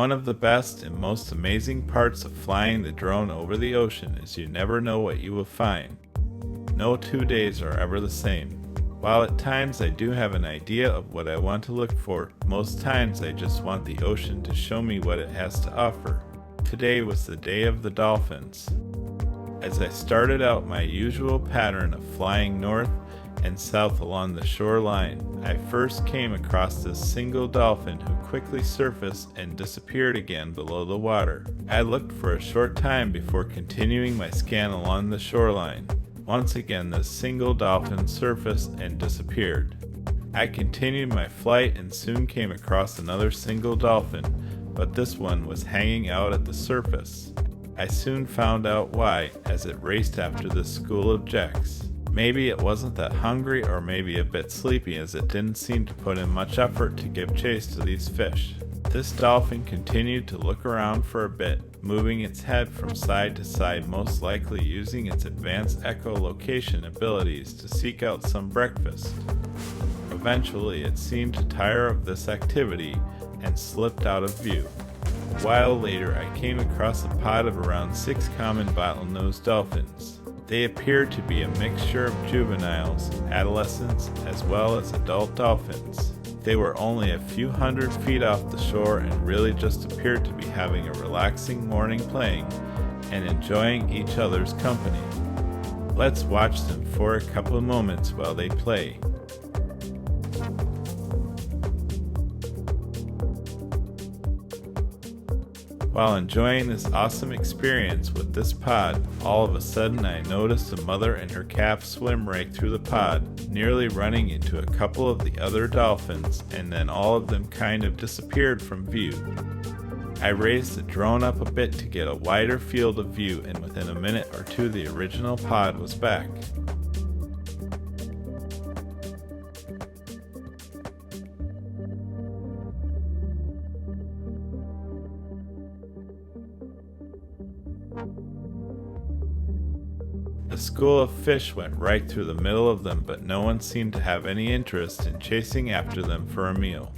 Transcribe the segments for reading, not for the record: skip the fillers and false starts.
One of the best and most amazing parts of flying the drone over the ocean is you never know what you will find. No 2 days are ever the same. While at times I do have an idea of what I want to look for, most times I just want the ocean to show me what it has to offer. Today was the day of the dolphins. As I started out my usual pattern of flying north and south along the shoreline, I first came across this single dolphin who quickly surfaced and disappeared again below the water. I looked for a short time before continuing my scan along the shoreline. Once again, this single dolphin surfaced and disappeared. I continued my flight and soon came across another single dolphin, but this one was hanging out at the surface. I soon found out why, as it raced after this school of jacks. Maybe it wasn't that hungry, or maybe a bit sleepy, as it didn't seem to put in much effort to give chase to these fish. This dolphin continued to look around for a bit, moving its head from side to side, most likely using its advanced echolocation abilities to seek out some breakfast. Eventually, it seemed to tire of this activity and slipped out of view. A while later, I came across a pod of around 6 common bottlenose dolphins. They appeared to be a mixture of juveniles, adolescents, as well as adult dolphins. They were only a few hundred feet off the shore and really just appeared to be having a relaxing morning playing and enjoying each other's company. Let's watch them for a couple of moments while they play. While enjoying this awesome experience with this pod, all of a sudden I noticed a mother and her calf swim right through the pod, nearly running into a couple of the other dolphins, and then all of them kind of disappeared from view. I raised the drone up a bit to get a wider field of view, and within a minute or two the original pod was back. A school of fish went right through the middle of them, but no one seemed to have any interest in chasing after them for a meal.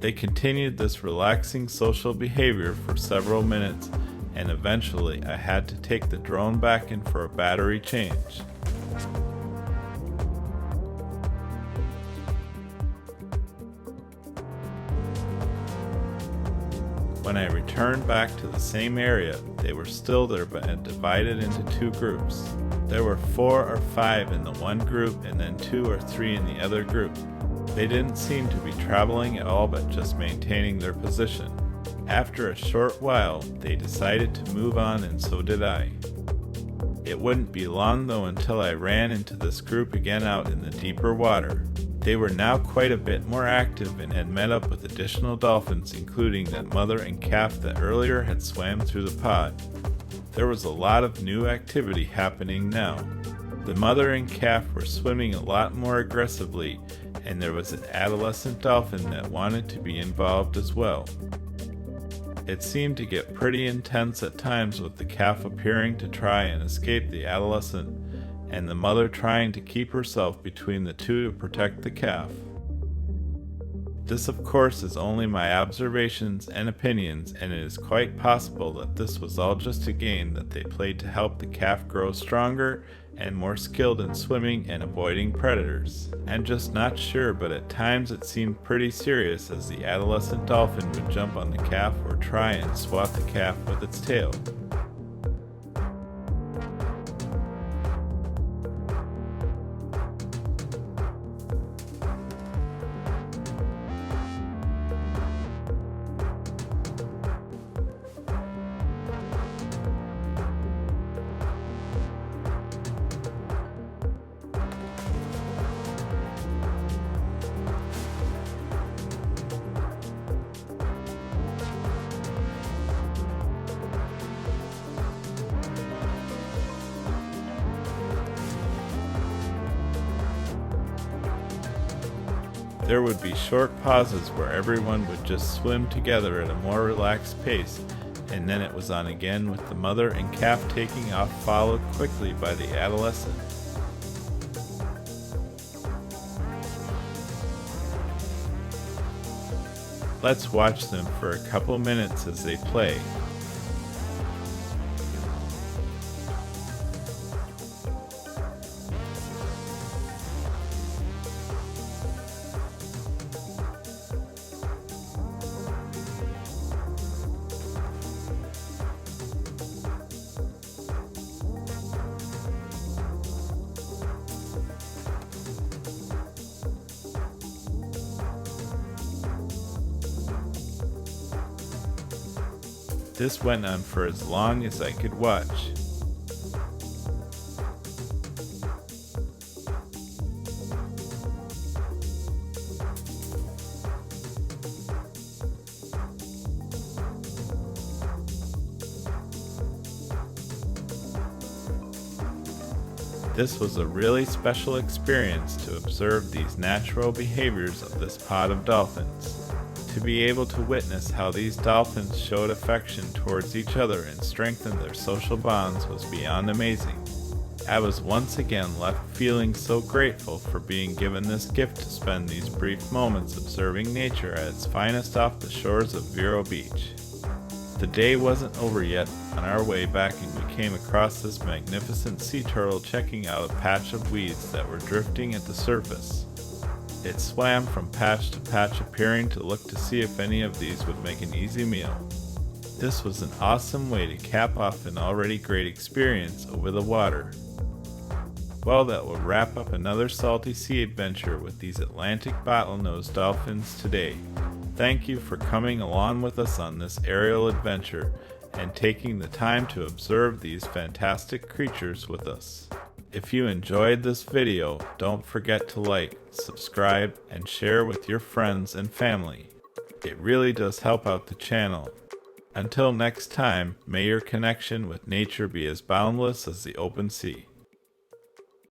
They continued this relaxing social behavior for several minutes, and eventually I had to take the drone back in for a battery change. When I returned back to the same area, they were still there but had divided into 2 groups. There were 4 or 5 in the one group and then 2 or 3 in the other group. They didn't seem to be traveling at all but just maintaining their position. After a short while, they decided to move on, and so did I. It wouldn't be long though until I ran into this group again out in the deeper water. They were now quite a bit more active and had met up with additional dolphins, including that mother and calf that earlier had swam through the pod. There was a lot of new activity happening now. The mother and calf were swimming a lot more aggressively, and there was an adolescent dolphin that wanted to be involved as well. It seemed to get pretty intense at times, with the calf appearing to try and escape the adolescent, and the mother trying to keep herself between the two to protect the calf. This, of course, is only my observations and opinions, and it is quite possible that this was all just a game that they played to help the calf grow stronger and more skilled in swimming and avoiding predators. I'm just not sure, but at times it seemed pretty serious, as the adolescent dolphin would jump on the calf or try and swat the calf with its tail. There would be short pauses where everyone would just swim together at a more relaxed pace, and then it was on again with the mother and calf taking off, followed quickly by the adolescent. Let's watch them for a couple minutes as they play. This went on for as long as I could watch. This was a really special experience to observe these natural behaviors of this pod of dolphins. To be able to witness how these dolphins showed affection towards each other and strengthened their social bonds was beyond amazing. I was once again left feeling so grateful for being given this gift to spend these brief moments observing nature at its finest off the shores of Vero Beach. The day wasn't over yet. On our way back, we came across this magnificent sea turtle checking out a patch of weeds that were drifting at the surface. It swam from patch to patch, appearing to look to see if any of these would make an easy meal. This was an awesome way to cap off an already great experience over the water. Well, that will wrap up another salty sea adventure with these Atlantic Bottlenose Dolphins today. Thank you for coming along with us on this aerial adventure and taking the time to observe these fantastic creatures with us. If you enjoyed this video, don't forget to like, subscribe, and share with your friends and family. It really does help out the channel. Until next time, may your connection with nature be as boundless as the open sea.